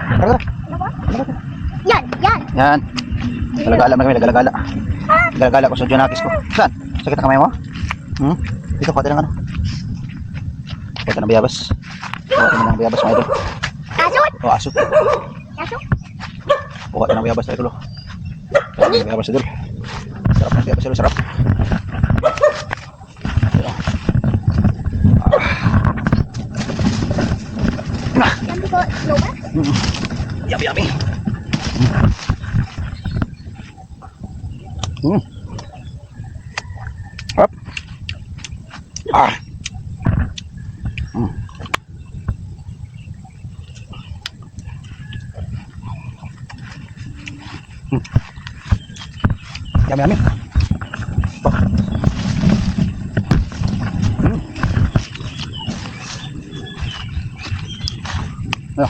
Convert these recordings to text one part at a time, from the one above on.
Tara. Yan, yan. Yan. Galagala man kami, galagala. Galagala ko sa Junakis ko. Saan? Sakit ang kamay mo? Dito, kuha tayo ng ano. Kuha tayo ng bayabas. Kuha tayo ng bayabas mga idol. Asot. O, aso. Asot. Kuha tayo ng bayabas tayo idol. Kuha tayo ng bayabas idol. Sarap ng bayabas idol, sarap. Yan di ko lower. Yummy, yummy. Hop. Ah. Yummy, yummy. Oh.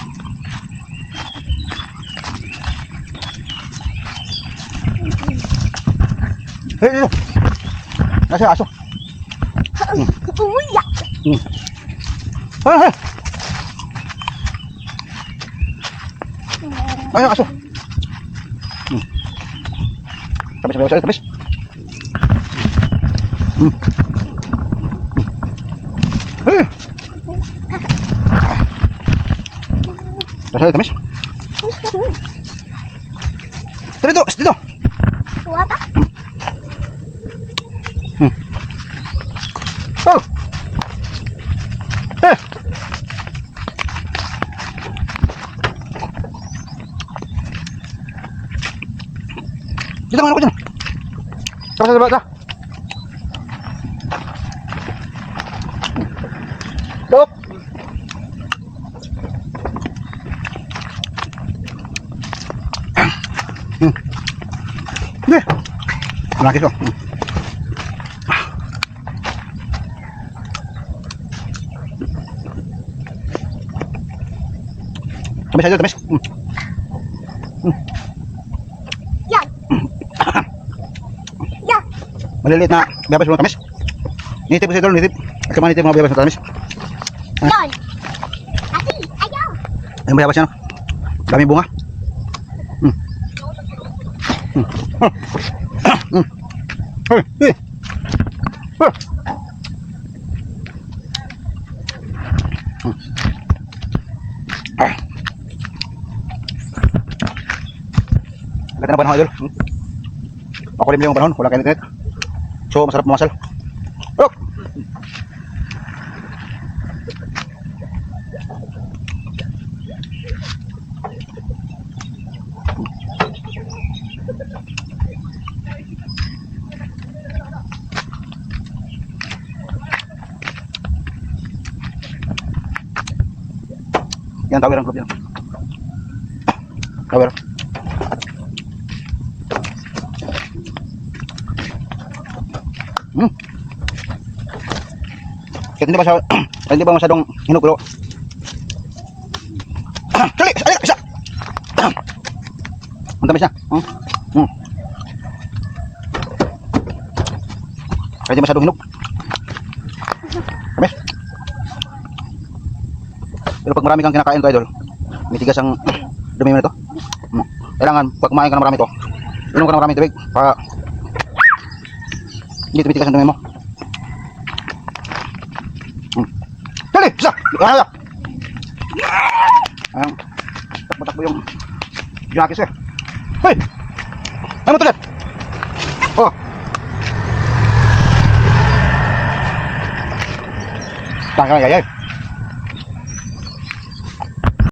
Ayo. Hey, nasa aso. Uya. Hey. Ayo aso. Tabis, tabis, tabis. Hey. Tabis, tabis. Dito, dito. Kuha pa. Oh. Eh. Dito nga ako dyan. Sama sa bata. Stop. Nih. Lagi kok. Tamis aja, tamis. Yan. Yan. Maliliit na bayabas mo tamis. Nitip kasi doon, nitip. At kama nitip mga bayabas na tamis. Yan. Ati, ayaw. Ayun bayabas yan. Daming bunga. Hey. Ganda ng panahon idol. Makulimlim yung panahon, wala kayong internet. So masarap mamasal. Oh! Yan tower ang club yan. Tower. Kaya hindi ba masyadong hinugulo? Dali! Isa! Ang tamis na. Kaya hindi masyadong hinug. Tamis. Pero pag marami kang kinakain to idol, may tigas ang dumi mo nito. Kailangan pag kumain ka ng marami to, inom ka ng maraming tubig para hindi tumitigas ang dumi mo. Dali! Isa! Ayan. Takbo-takbo yung Junakis eh. Hey! Ano ito ulit? Oh! Tangka nga yayay.